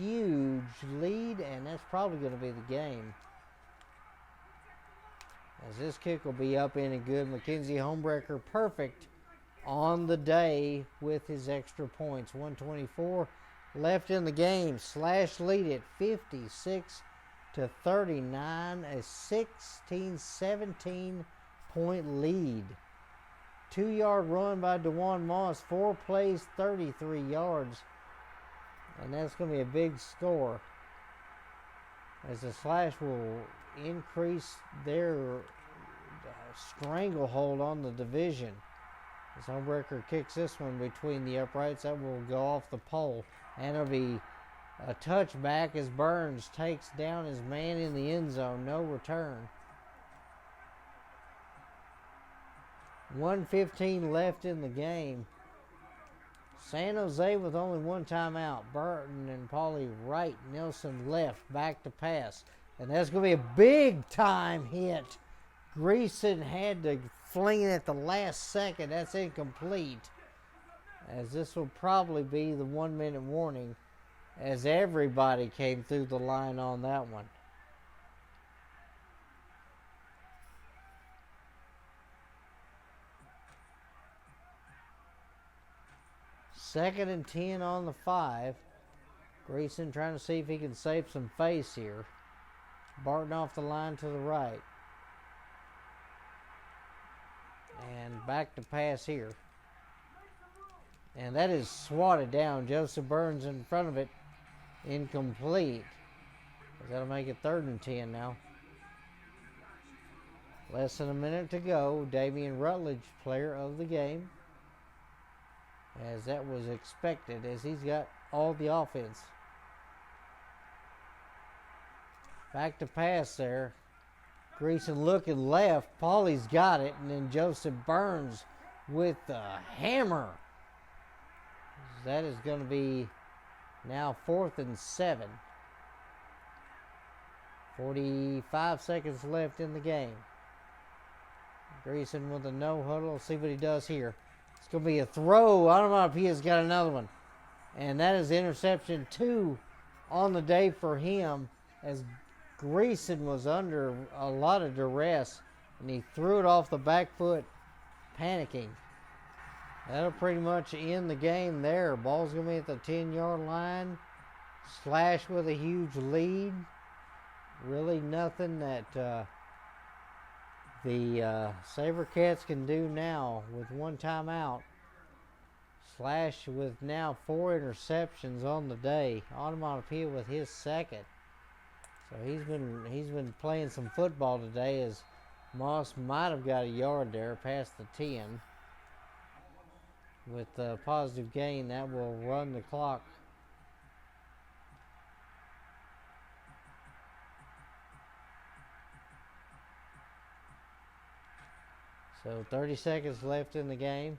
huge lead, and that's probably going to be the game. As this kick will be up in and good. Mackenzie Homebreaker perfect on the day with his extra points. 1:24 left in the game. Slash lead it 56-39, a 16-17 point lead. 2-yard run by DeJuan Moss, 4 plays, 33 yards. And that's going to be a big score, as the Slash will increase their stranglehold on the division. As Homebreaker kicks this one between the uprights, that will go off the pole. And it'll be a touchback as Burns takes down his man in the end zone. No return. 1:15 left in the game. San Jose with only one timeout. Burton and Paulie right. Nelson left. Back to pass. And that's going to be a big time hit. Greason had to fling it at the last second. That's incomplete. As this will probably be the 1-minute warning, as everybody came through the line on that one. Second and 10 on the 5. Greason trying to see if he can save some face here. Barton off the line to the right. And back to pass here. And that is swatted down. Joseph Burns in front of it. Incomplete. That'll make it 3rd and 10 now. Less than a minute to go. Damian Rutledge, player of the game, as that was expected, as he's got all the offense. Back to pass there. Greason looking left. Paulie's got it. And then Joseph Burns with the hammer. That is going to be now 4th and 7. 45 seconds left in the game. Greason with a no huddle. Let's see what he does here. It's going to be a throw. I don't know if he has got another one. And that is interception 2 on the day for him, as Greason was under a lot of duress, and he threw it off the back foot, panicking. That'll pretty much end the game there. Ball's going to be at the 10-yard line. Slash with a huge lead. Really nothing that the Sabercats can do now with one timeout. Slash with now 4 interceptions on the day. Onomatopoeia with his second. So he's been playing some football today, as Moss might have got a yard there past the 10. With a positive gain, that will run the clock. So 30 seconds left in the game.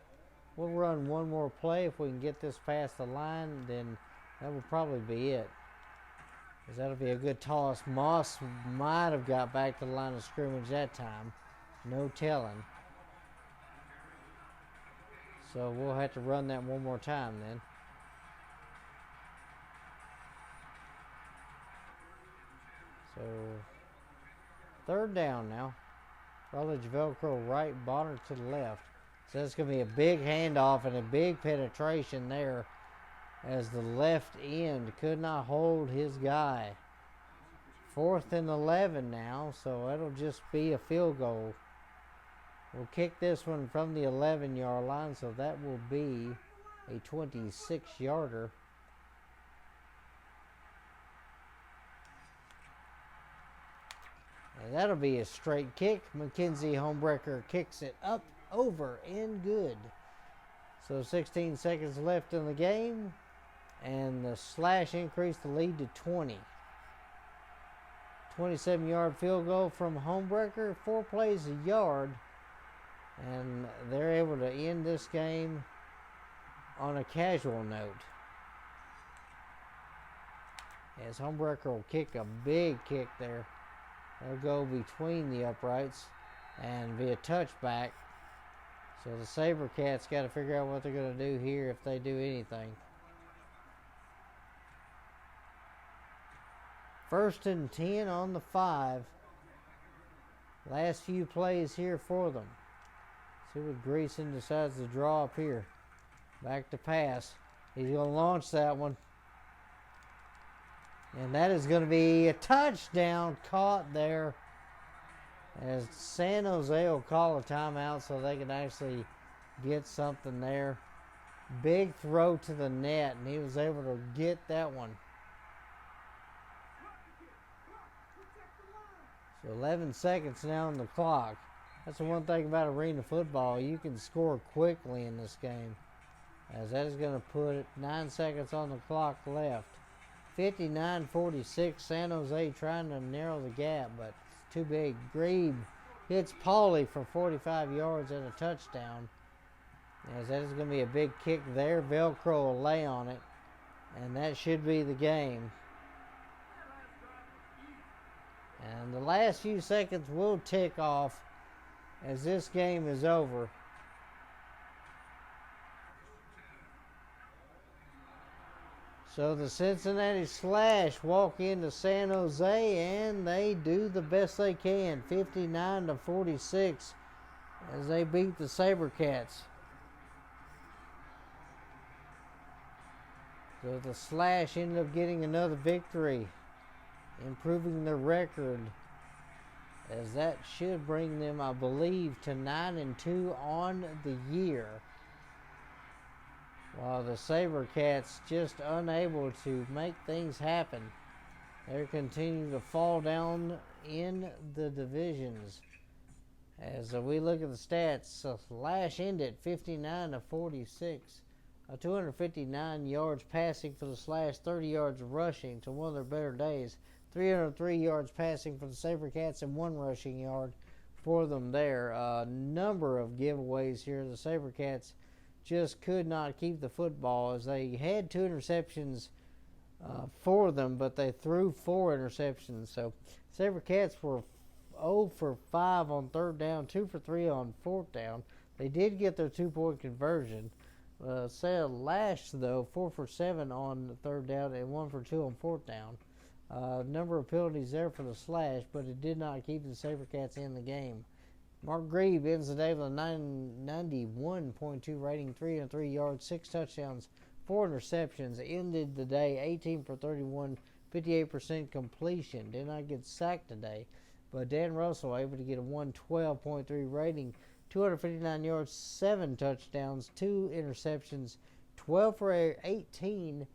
We'll run one more play. If we can get this past the line, then that will probably be it. Because that'll be a good toss. Moss might have got back to the line of scrimmage that time. No telling. So we'll have to run that one more time then. So 3rd down now. Rutledge Velcro right, Bonner to the left. So that's going to be a big handoff and a big penetration there, as the left end could not hold his guy. 4th and 11 now, so it'll just be a field goal. We'll kick this one from the 11-yard line, so that will be a 26-yarder. And that'll be a straight kick. McKenzie Homebreaker kicks it up, over, and good. So 16 seconds left in the game, and the Slash increased the lead to 20. 27-yard field goal from Homebreaker, 4 plays a yard, and they're able to end this game on a casual note. As Homebreaker will kick a big kick there. It'll go between the uprights and be a touchback. So the Sabercats got to figure out what they're going to do here if they do anything. 1st and 10 on the 5. Last few plays here for them. See what Greason decides to draw up here. Back to pass. He's going to launch that one. And that is going to be a touchdown caught there. As San Jose will call a timeout so they can actually get something there. Big throw to the net, and he was able to get that one. So 11 seconds now on the clock. That's the one thing about arena football. You can score quickly in this game. As that is going to put 9 seconds on the clock left. 59-46, San Jose trying to narrow the gap, but it's too big. Grebe hits Pauly for 45 yards and a touchdown. As that is going to be a big kick there. Velcro will lay on it, and that should be the game. And the last few seconds will tick off as this game is over. So the Cincinnati Slash walk into San Jose, and they do the best they can, 59-46, as they beat the Sabercats. So the Slash ended up getting another victory, improving their record, as that should bring them, I believe, to 9-2 on the year. While the Sabercats just unable to make things happen. They're continuing to fall down in the divisions. As we look at the stats, Slash ended 59-46. 259 yards passing for the Slash, 30 yards rushing to one of their better days. 303 yards passing for the Sabercats and 1 rushing yard for them there. A number of giveaways here. The Sabercats just could not keep the football, as they had 2 interceptions for them, but they threw 4 interceptions. So Sabercats were 0 for 5 on 3rd down, 2 for 3 on 4th down. They did get their 2-point conversion. Slash, though, 4 for 7 on 3rd down and 1 for 2 on 4th down. Number of penalties there for the Slash, but it did not keep the Sabercats in the game. Mark Grebe ends the day with a 91.2 rating, 303 yards, 6 touchdowns, 4 interceptions. Ended the day 18 for 31, 58% completion. Did not get sacked today. But Dan Russell able to get a 112.3 rating, 259 yards, 7 touchdowns, 2 interceptions, 12 for 18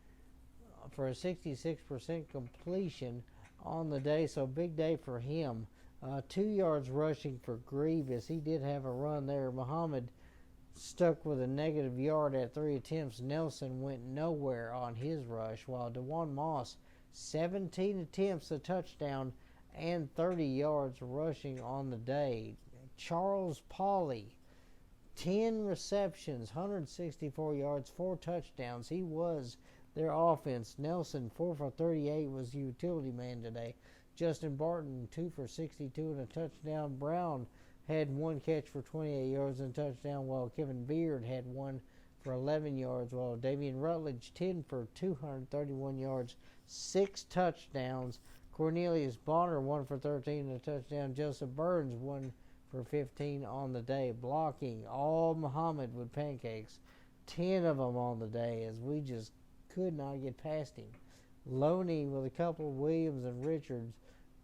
for a 66% completion on the day. So big day for him. 2 yards rushing for Grebe, as he did have a run there. Muhammad stuck with a negative yard at 3 attempts. Nelson went nowhere on his rush, while DeJuan Moss, 17 attempts, a touchdown, and 30 yards rushing on the day. Charles Pauly, 10 receptions, 164 yards, 4 touchdowns. He was their offense. Nelson, 4 for 38, was the utility man today. Justin Barton, 2 for 62 and a touchdown. Brown had 1 catch for 28 yards and a touchdown, while Kevin Beard had 1 for 11 yards, while Davian Rutledge, 10 for 231 yards, 6 touchdowns. Cornelius Bonner, 1 for 13 and a touchdown. Joseph Burns, 1 for 15 on the day. Blocking all Muhammad with pancakes, 10 of them on the day, as we just could not get past him. Loney with a couple, Williams and Richards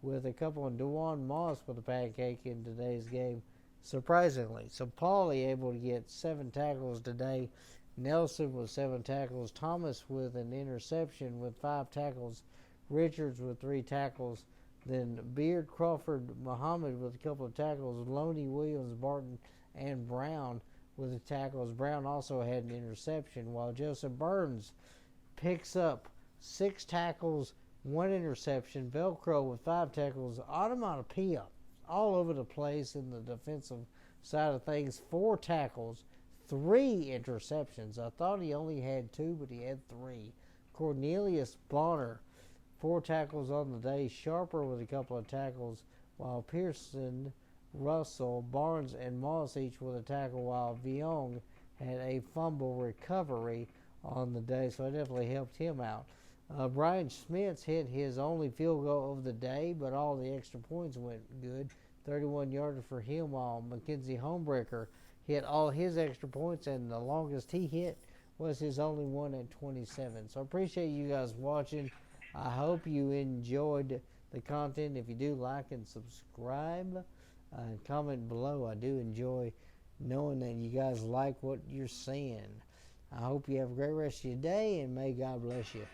with a couple, and DeJuan Moss with a pancake in today's game, surprisingly. So Pauly able to get 7 tackles today. Nelson with 7 tackles. Thomas with an interception with 5 tackles. Richards with 3 tackles. Then Beard, Crawford, Muhammad with a couple of tackles. Loney, Williams, Barton, and Brown with the tackles. Brown also had an interception, while Joseph Burns picks up 6 tackles, 1 interception. Velcro with 5 tackles. Onomatopoeia all over the place in the defensive side of things. 4 tackles, 3 interceptions. I thought he only had 2, but he had 3. Cornelius Bonner, 4 tackles on the day. Sharper with a couple of tackles, while Pearson, Russell, Barnes, and Moss each with a tackle, while Viong had a fumble recovery on the day, so it definitely helped him out. Brian Schmitz hit his only field goal of the day, but all the extra points went good. 31-yarder for him, while Mackenzie Homebreaker hit all his extra points, and the longest he hit was his only one at 27. So I appreciate you guys watching. I hope you enjoyed the content. If you do, like and subscribe and comment below. I do enjoy knowing that you guys like what you're seeing. I hope you have a great rest of your day, and may God bless you.